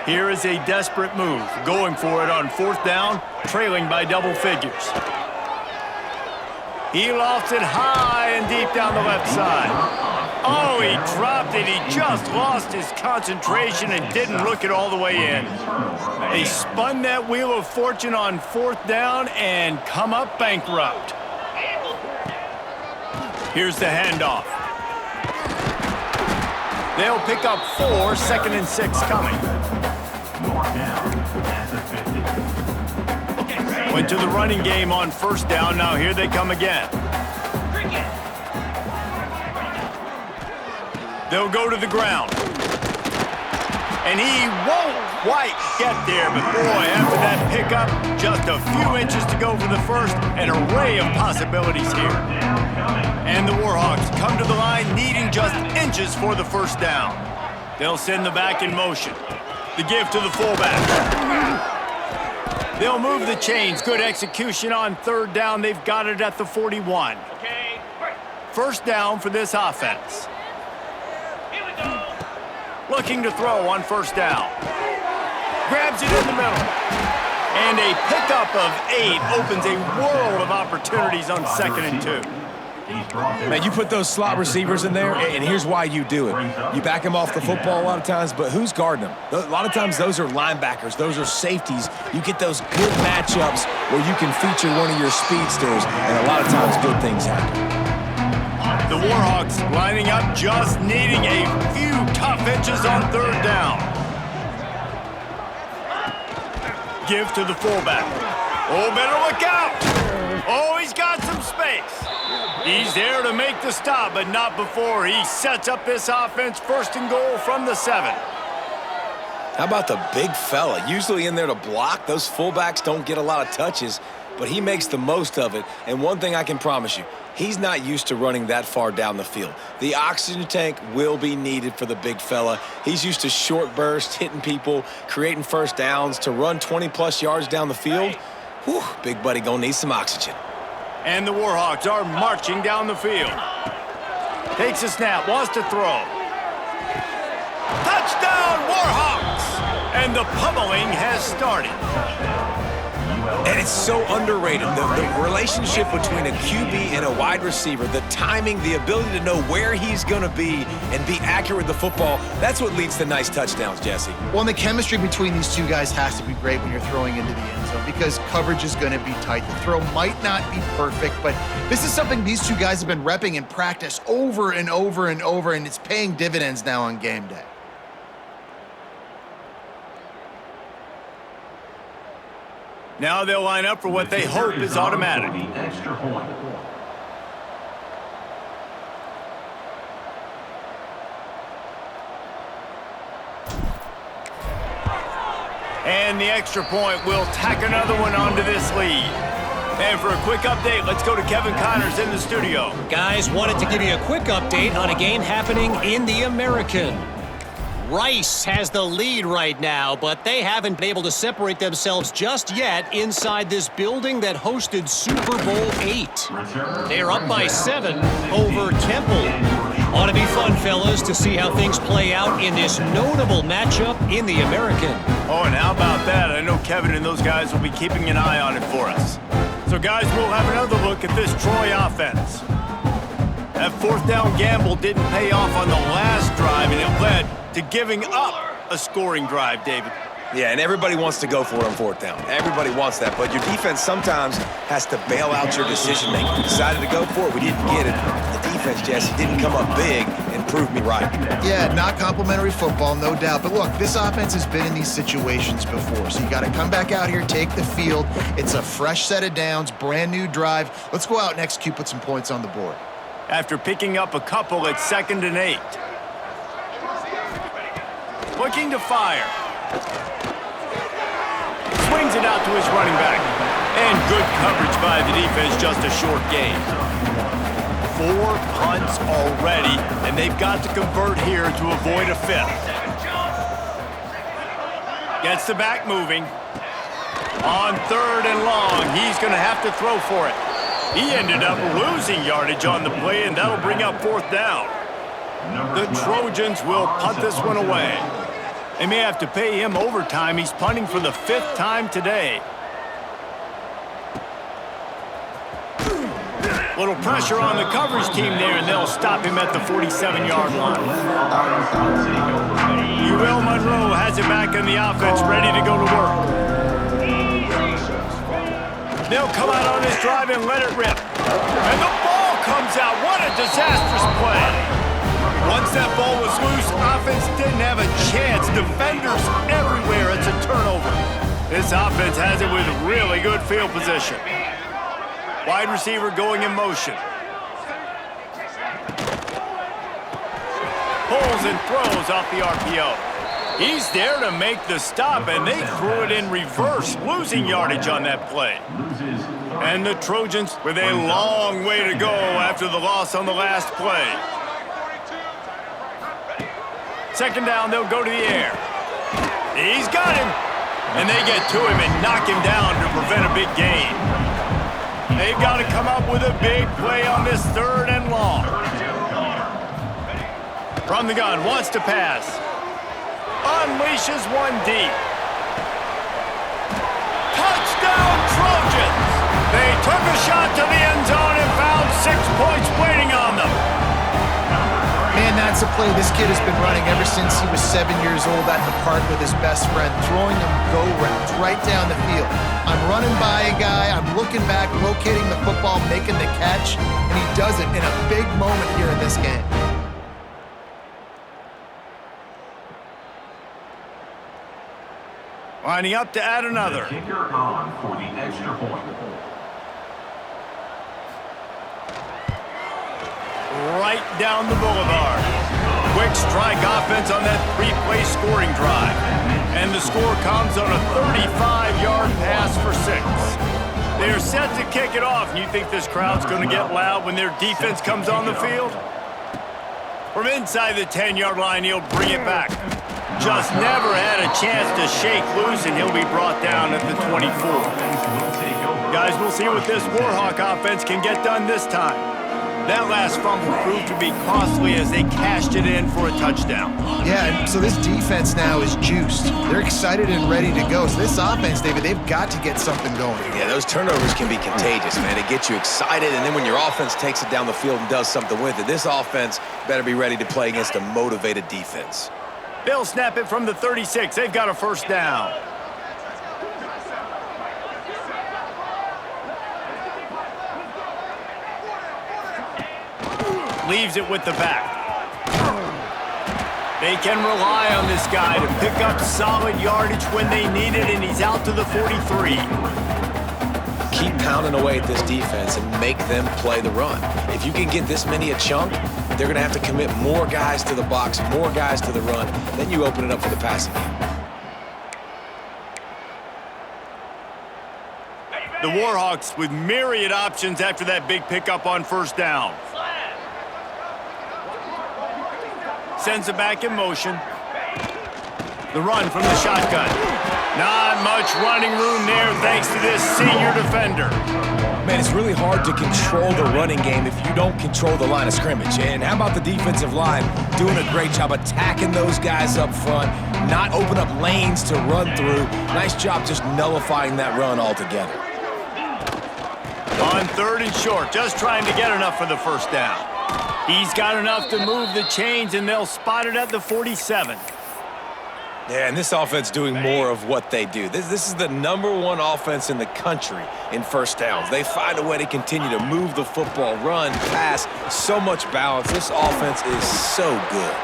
Here is a desperate move, going for it on 4th down, trailing by double figures. He lofts it high and deep down the left side. Oh, he dropped it. He just lost his concentration and didn't look it all the way in. They spun that wheel of fortune on 4th down and come up bankrupt. Here's the handoff. They'll pick up 4, 2nd and 6 coming. Went to the running game on 1st down. Now here they come again. They'll go to the ground. And he won't quite get there, but boy, after that pickup, just a few inches to go for the first, an array of possibilities here. And the Warhawks come to the line needing just inches for the 1st down. They'll send the back in motion. The give to the fullback. They'll move the chains. Good execution on 3rd down. They've got it at the 41. Okay. 1st down for this offense. Here we go. Looking to throw on 1st down. Grabs it in the middle. And a pickup of 8 opens a world of opportunities on 2nd and 2. Man, you put those slot receivers in there, and here's why you do it. You back them off the football a lot of times, but who's guarding them? A lot of times those are linebackers. Those are safeties. You get those good matchups where you can feature one of your speedsters, and a lot of times good things happen. The Warhawks lining up, just needing a few tough inches on 3rd down. Give to the fullback. Oh, better look out. Oh, he's got some space. He's there to make the stop, but not before he sets up this offense. 1st and goal from the 7. How about the big fella? Usually in there to block. Those fullbacks don't get a lot of touches, but he makes the most of it. And one thing I can promise you, he's not used to running that far down the field. The oxygen tank will be needed for the big fella. He's used to short bursts, hitting people, creating 1st downs. To run 20-plus yards down the field, whew, big buddy gonna need some oxygen. And the Warhawks are marching down the field. Takes a snap, wants to throw. Touchdown, Warhawks! And the pummeling has started. And it's so underrated. The relationship between a QB and a wide receiver, the timing, the ability to know where he's going to be and be accurate with the football, that's what leads to nice touchdowns, Jesse. Well, and the chemistry between these two guys has to be great when you're throwing into the end zone because coverage is going to be tight. The throw might not be perfect, but this is something these two guys have been repping in practice over and over and over, and it's paying dividends now on game day. Now they'll line up for what they hope is automatic. The extra point. And the extra point will tack another one onto this lead. And for a quick update, let's go to Kevin Connors in the studio. Guys, wanted to give you a quick update on a game happening in the American. Rice has the lead right now, but they haven't been able to separate themselves just yet inside this building that hosted Super Bowl VIII. They are up by 7 over Temple. Ought to be fun, fellas, to see how things play out in this notable matchup in the American. Oh, and how about that? I know Kevin and those guys will be keeping an eye on it for us. So, guys, we'll have another look at this Troy offense. That 4th down gamble didn't pay off on the last drive, and it led to giving up a scoring drive, David. Yeah, and everybody wants to go for it on fourth down. Everybody wants that, but your defense sometimes has to bail out your decision-making. We decided to go for it. We didn't get it. The defense, Jesse, didn't come up big and prove me right. Yeah, not complimentary football, no doubt. But look, this offense has been in these situations before, so you got to come back out here, take the field. It's a fresh set of downs, brand new drive. Let's go out and execute, put some points on the board. After picking up a couple at 2nd and 8. Looking to fire. Swings it out to his running back. And good coverage by the defense, just a short gain. 4 punts already, and they've got to convert here to avoid a 5th. Gets the back moving. On 3rd and long, he's going to have to throw for it. He ended up losing yardage on the play, and that'll bring up 4th down. The Trojans will punt this one away. They may have to pay him overtime. He's punting for the 5th time today. Little pressure on the coverage team there, and they'll stop him at the 47-yard line. UL Monroe has it back in the offense, ready to go to work. They'll come out on this drive and let it rip. And the ball comes out. What a disastrous play. Once that ball was loose, offense didn't have a chance. Defenders everywhere. It's a turnover. This offense has it with really good field position. Wide receiver going in motion. Pulls and throws off the RPO. He's there to make the stop, and they threw it in reverse, losing yardage on that play. And the Trojans with a long way to go after the loss on the last play. 2nd down, they'll go to the air. He's got him. And they get to him and knock him down to prevent a big gain. They've got to come up with a big play on this 3rd and long. From the gun, wants to pass. Unleashes one deep. Touchdown, Trojans! They took a shot to the end zone and found 6 points waiting on them. Man, that's a play this kid has been running ever since he was 7 years old at the park with his best friend, throwing them go routes right down the field. I'm running by a guy, I'm looking back, locating the football, making the catch, and he does it in a big moment here in this game. Lining up to add another. Kicker on for the extra point. Right down the boulevard. Quick strike offense on that 3-play scoring drive. And the score comes on a 35-yard pass for 6. They're set to kick it off, and you think this crowd's going to get loud when their defense comes on the field? From inside the 10-yard line, he'll bring it back. Just never had a chance to shake loose, and he'll be brought down at the 24. Guys, we'll see what this Warhawk offense can get done this time. That last fumble proved to be costly as they cashed it in for a touchdown. Yeah, and so this defense now is juiced. They're excited and ready to go. So this offense, David, they've got to get something going. Yeah, those turnovers can be contagious, man. It gets you excited, and then when your offense takes it down the field and does something with it, this offense better be ready to play against a motivated defense. They'll snap it from the 36. They've got a 1st down. Leaves it with the back. They can rely on this guy to pick up solid yardage when they need it, and he's out to the 43. Keep pounding away at this defense and make them play the run. If you can get this many a chunk, they're going to have to commit more guys to the box, more guys to the run. Then you open it up for the passing game. The Warhawks with myriad options after that big pickup on 1st down. Sends it back in motion. The run from the shotgun. Not much running room there thanks to this senior defender. Man, it's really hard to control the running game if you don't control the line of scrimmage. And how about the defensive line doing a great job attacking those guys up front, not open up lanes to run through. Nice job just nullifying that run altogether. On 3rd and short, just trying to get enough for the 1st down. He's got enough to move the chains, and they'll spot it at the 47. Yeah, and this offense doing more of what they do. This is the #1 offense in the country in first downs. They find a way to continue to move the football, run, pass, so much balance. This offense is so good.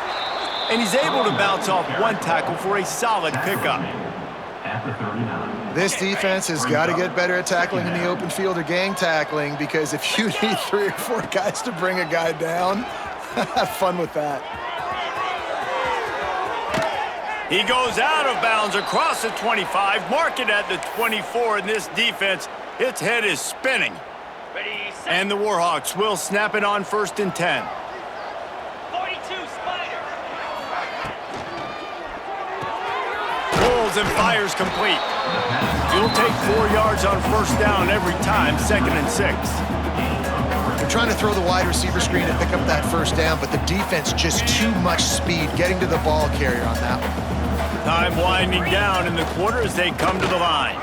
And he's able to bounce off one tackle for a solid pickup. At the 39. This defense has got to get better at tackling in the open field or gang tackling, because if you need 3 or 4 guys to bring a guy down, have fun with that. He goes out of bounds across the 25, mark it at the 24, and this defense, its head is spinning. Ready, set. And the Warhawks will snap it on 1st and 10. 42, Spider. Pulls and fires complete. You'll take 4 yards on 1st down every time, 2nd and 6. They're trying to throw the wide receiver screen and pick up that 1st down, but the defense just too much speed getting to the ball carrier on that one. Time winding down in the quarter as they come to the line.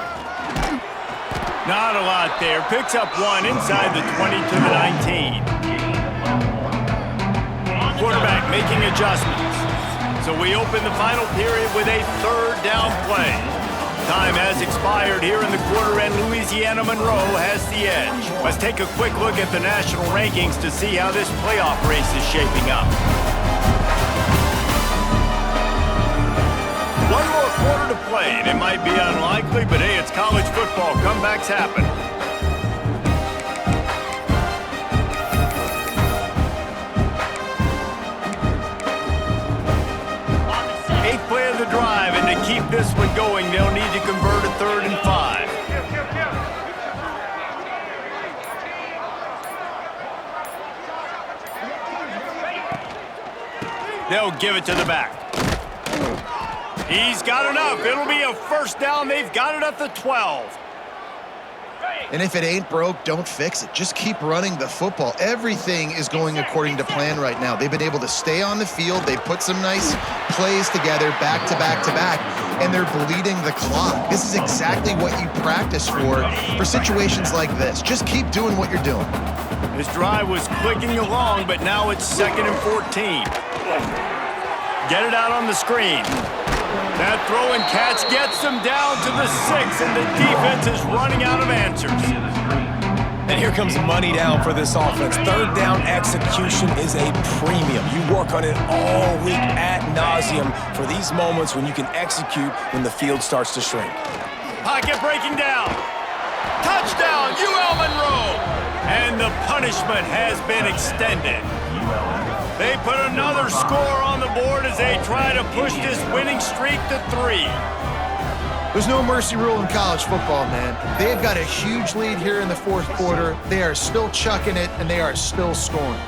Not a lot there. Picks up 1 inside the 20 to the 19. Quarterback making adjustments. So we open the final period with a 3rd down play. Time has expired here in the quarter, and Louisiana Monroe has the edge. Let's take a quick look at the national rankings to see how this playoff race is shaping up. 1 more quarter to play, and it might be unlikely, but hey, it's college football. Comebacks happen. Eighth play of the drive, and to keep this one going, they'll need to convert a 3rd and 5. They'll give it to the back. He's got enough. It'll be a 1st down. They've got it at the 12. And if it ain't broke, don't fix it. Just keep running the football. Everything is going according to plan right now. They've been able to stay on the field. They've put some nice plays together back to back to back, and they're bleeding the clock. This is exactly what you practice for situations like this. Just keep doing what you're doing. This drive was clicking along, but now it's 2nd and 14. Get it out on the screen. That throw and catch gets them down to the 6, and the defense is running out of answers. And here comes money down for this offense. 3rd down execution is a premium. You work on it all week ad nauseum for these moments when you can execute when the field starts to shrink. Pocket breaking down. Touchdown, UL Monroe. And the punishment has been extended. They put another score on the board as they try to push this winning streak to 3. There's no mercy rule in college football, man. They've got a huge lead here in the 4th quarter. They are still chucking it, and they are still scoring.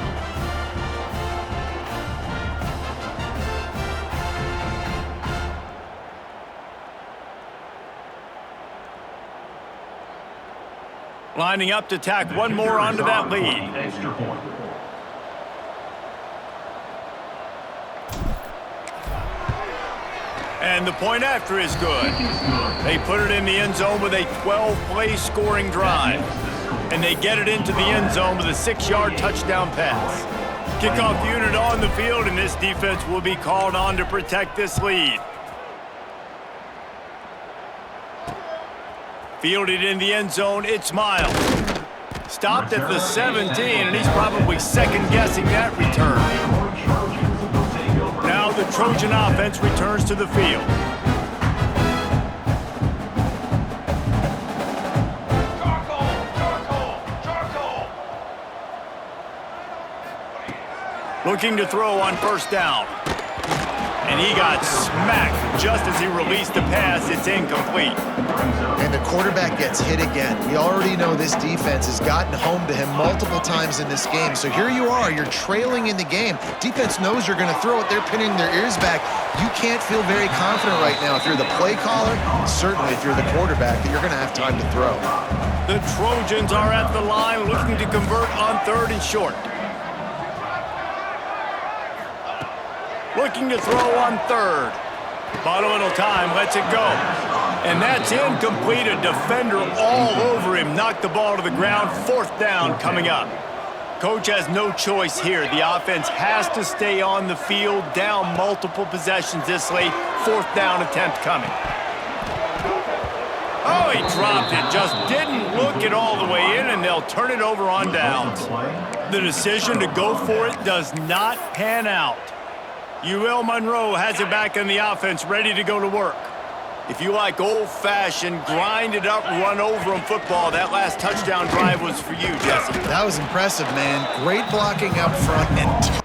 Lining up to tack 1 more onto that lead. Extra point. And the point after is good. They put it in the end zone with a 12-play scoring drive. And they get it into the end zone with a 6-yard touchdown pass. Kickoff unit on the field, and this defense will be called on to protect this lead. Fielded in the end zone, it's Miles. Stopped at the 17, and he's probably second-guessing that return. Now the Trojan offense returns to the field. Looking to throw on 1st down. And he got smacked just as he released the pass. It's incomplete. And the quarterback gets hit again. We already know this defense has gotten home to him multiple times in this game. So here you are, you're trailing in the game. Defense knows you're going to throw it. They're pinning their ears back. You can't feel very confident right now if you're the play caller, certainly if you're the quarterback, that you're going to have time to throw. The Trojans are at the line looking to convert on 3rd and short. Looking to throw on 3rd. Bought a little time, lets it go. And that's incomplete. A defender all over him. Knocked the ball to the ground. 4th down coming up. Coach has no choice here. The offense has to stay on the field, down multiple possessions this late. 4th down attempt coming. Oh, he dropped it. Just didn't look it all the way in, and they'll turn it over on downs. The decision to go for it does not pan out. UL Monroe has it back in the offense, ready to go to work. If you like old-fashioned, grind-it-up, run-over-'em football, that last touchdown drive was for you, Jesse. That was impressive, man. Great blocking up front and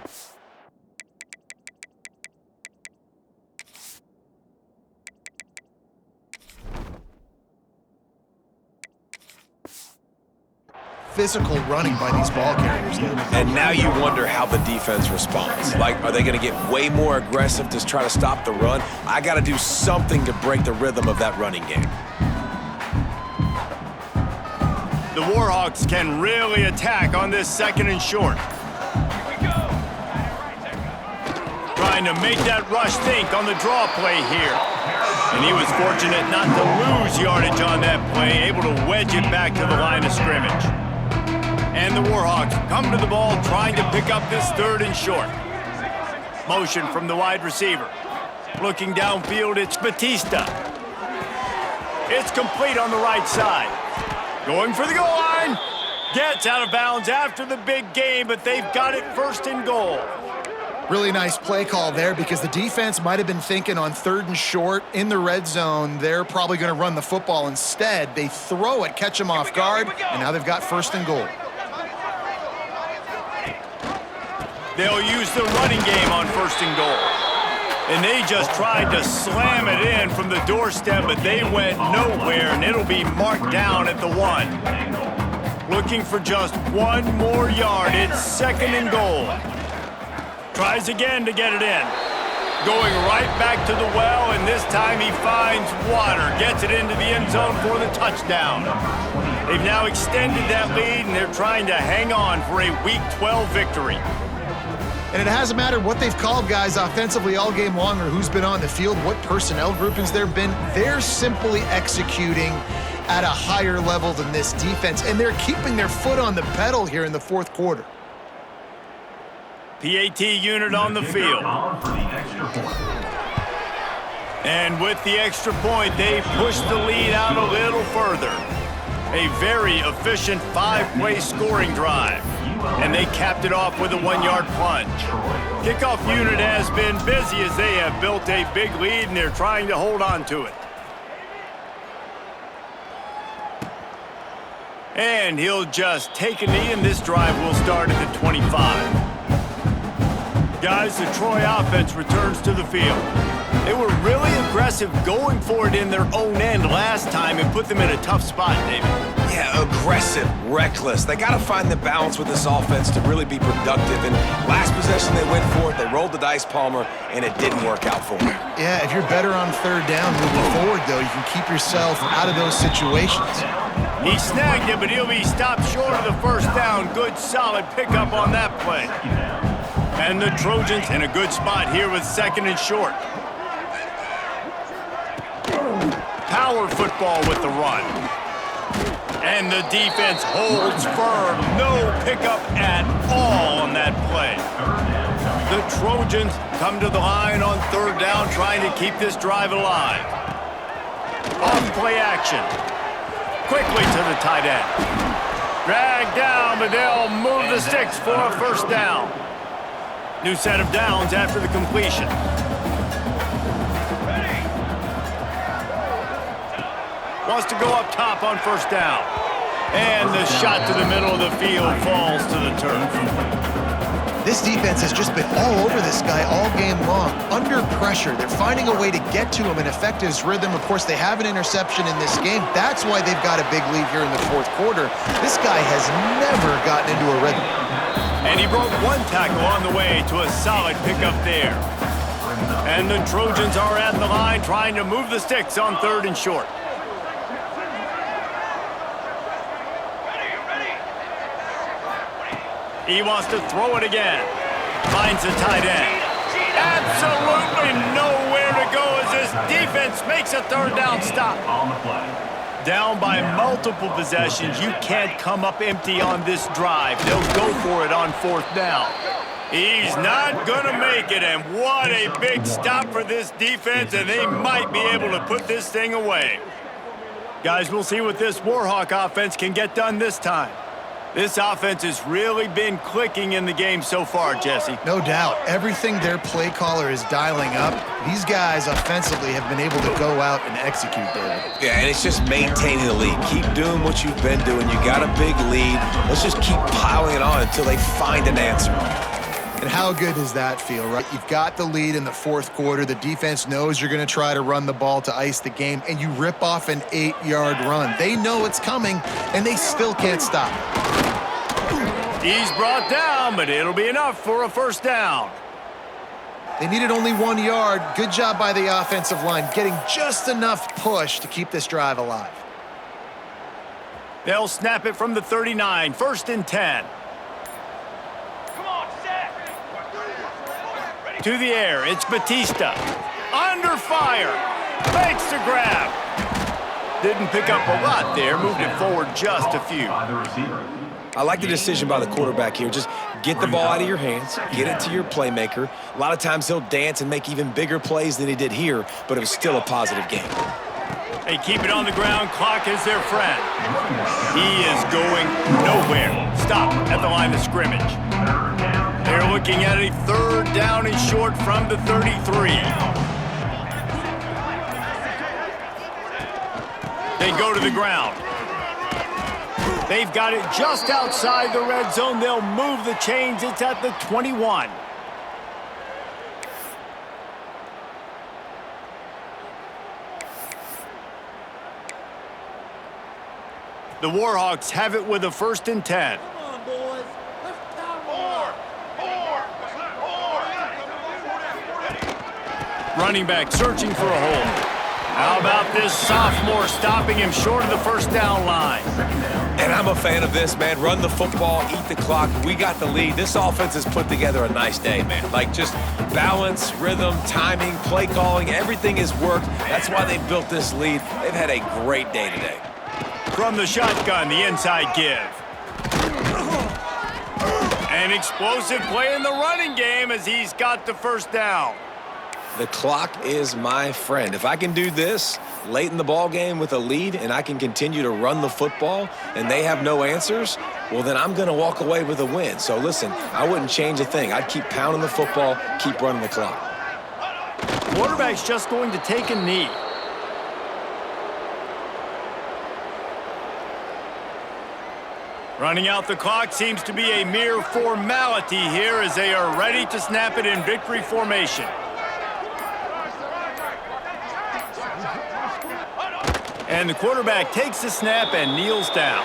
physical running by these ball carriers. And now you wonder how the defense responds. Like, are they going to get way more aggressive to try to stop the run? I got to do something to break the rhythm of that running game. The Warhawks can really attack on this 2nd and short. Trying to make that rush think on the draw play here. And he was fortunate not to lose yardage on that play, able to wedge it back to the line of scrimmage. And the Warhawks come to the ball trying to pick up this 3rd and short. Motion from the wide receiver. Looking downfield, it's Batista. It's complete on the right side. Going for the goal line. Gets out of bounds after the big game, but they've got it 1st and goal. Really nice play call there because the defense might have been thinking on 3rd and short in the red zone. They're probably going to run the football instead. They throw it, catch them off guard, and now they've got 1st and goal. They'll use the running game on 1st and goal. And they just tried to slam it in from the doorstep, but they went nowhere, and it'll be marked down at the 1. Looking for just 1 more yard. It's 2nd and goal. Tries again to get it in. Going right back to the well, and this time he finds water. Gets it into the end zone for the touchdown. They've now extended that lead, and they're trying to hang on for a Week 12 victory. And it hasn't mattered what they've called guys offensively all game long or who's been on the field, what personnel groupings there have been. They're simply executing at a higher level than this defense, and they're keeping their foot on the pedal here in the 4th quarter. PAT unit on the field. And with the extra point, they push the lead out a little further. A very efficient 5-play scoring drive. And they capped it off with a 1-yard plunge. Kickoff unit has been busy as they have built a big lead, and they're trying to hold on to it. And he'll just take a knee, and this drive will start at the 25. Guys, the Troy offense returns to the field. They were really aggressive going for it in their own end last time and put them in a tough spot, David. Yeah, aggressive, reckless. They got to find the balance with this offense to really be productive. And last possession they went for it, they rolled the dice, Palmer, and it didn't work out for them. Yeah, if you're better on 3rd down moving forward, though, you can keep yourself out of those situations. He snagged it, but he'll be stopped short of the 1st down. Good, solid pickup on that play. And the Trojans in a good spot here with 2nd and short. Power football with the run. And the defense holds firm. No pickup at all on that play. The Trojans come to the line on 3rd down, trying to keep this drive alive. Off play action. Quickly to the tight end. Dragged down, but they'll move the sticks for a 1st down. New set of downs after the completion. Wants to go up top on 1st down. And the shot to the middle of the field falls to the turf. This defense has just been all over this guy all game long. Under pressure, they're finding a way to get to him and affect his rhythm. Of course, they have an interception in this game. That's why they've got a big lead here in the 4th quarter. This guy has never gotten into a rhythm. And he broke 1 tackle on the way to a solid pickup there. And the Trojans are at the line trying to move the sticks on 3rd and short. He wants to throw it again. Finds the tight end. Absolutely nowhere to go as this defense makes a 3rd down stop. On the play. Down by multiple possessions, you can't come up empty on this drive. They'll go for it on 4th down. He's not going to make it, and what a big stop for this defense, and they might be able to put this thing away. Guys, we'll see what this Warhawk offense can get done this time. This offense has really been clicking in the game so far, Jesse. No doubt. Everything their play caller is dialing up, these guys offensively have been able to go out and execute, David. Yeah, and it's just maintaining the lead. Keep doing what you've been doing. You got a big lead. Let's just keep piling it on until they find an answer. And how good does that feel, right? You've got the lead in the 4th quarter. The defense knows you're going to try to run the ball to ice the game, and you rip off an 8-yard run. They know it's coming, and they still can't stop it. He's brought down, but it'll be enough for a 1st down. They needed only 1 yard. Good job by the offensive line, getting just enough push to keep this drive alive. They'll snap it from the 39, 1st and 10. To the air, it's Batista. Under fire. Makes the grab. Didn't pick up a lot there. Moved it forward just a few. I like the decision by the quarterback here. Just get the ball out of your hands, get it to your playmaker. A lot of times he'll dance and make even bigger plays than he did here, but it was still a positive game. They keep it on the ground. Clock is their friend. He is going nowhere. Stop at the line of scrimmage. They're looking at a 3rd down and short from the 33. They go to the ground. They've got it just outside the red zone. They'll move the chains. It's at the 21. The Warhawks have it with a 1st and 10. Running back searching for a hole. How about this sophomore stopping him short of the 1st down line? And I'm a fan of this, man. Run the football, eat the clock. We got the lead. This offense has put together a nice day, man. Like just balance, rhythm, timing, play calling, everything has worked. That's why they built this lead. They've had a great day today. From the shotgun, the inside give. An explosive play in the running game as he's got the 1st down. The clock is my friend. If I can do this late in the ball game with a lead and I can continue to run the football and they have no answers, well, then I'm going to walk away with a win. So listen, I wouldn't change a thing. I'd keep pounding the football, keep running the clock. Quarterback's just going to take a knee. Running out the clock seems to be a mere formality here as they are ready to snap it in victory formation. And the quarterback takes the snap and kneels down.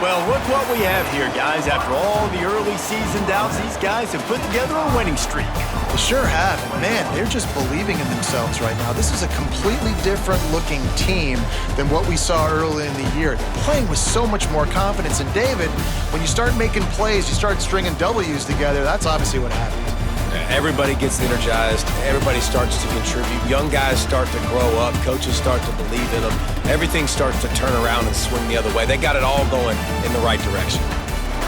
Well, look what we have here, guys. After all the early season doubts, these guys have put together a winning streak. They sure have. And man, they're just believing in themselves right now. This is a completely different looking team than what we saw early in the year. They're playing with so much more confidence. And David, when you start making plays, you start stringing W's together, that's obviously what happens. Everybody gets energized. Everybody starts to contribute. Young guys start to grow up. Coaches start to believe in them. Everything starts to turn around and swing the other way. They got it all going in the right direction.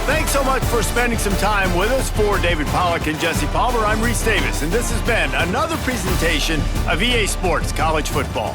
Thanks so much for spending some time with us. For David Pollack and Jesse Palmer, I'm Reese Davis, and this has been another presentation of EA Sports College Football.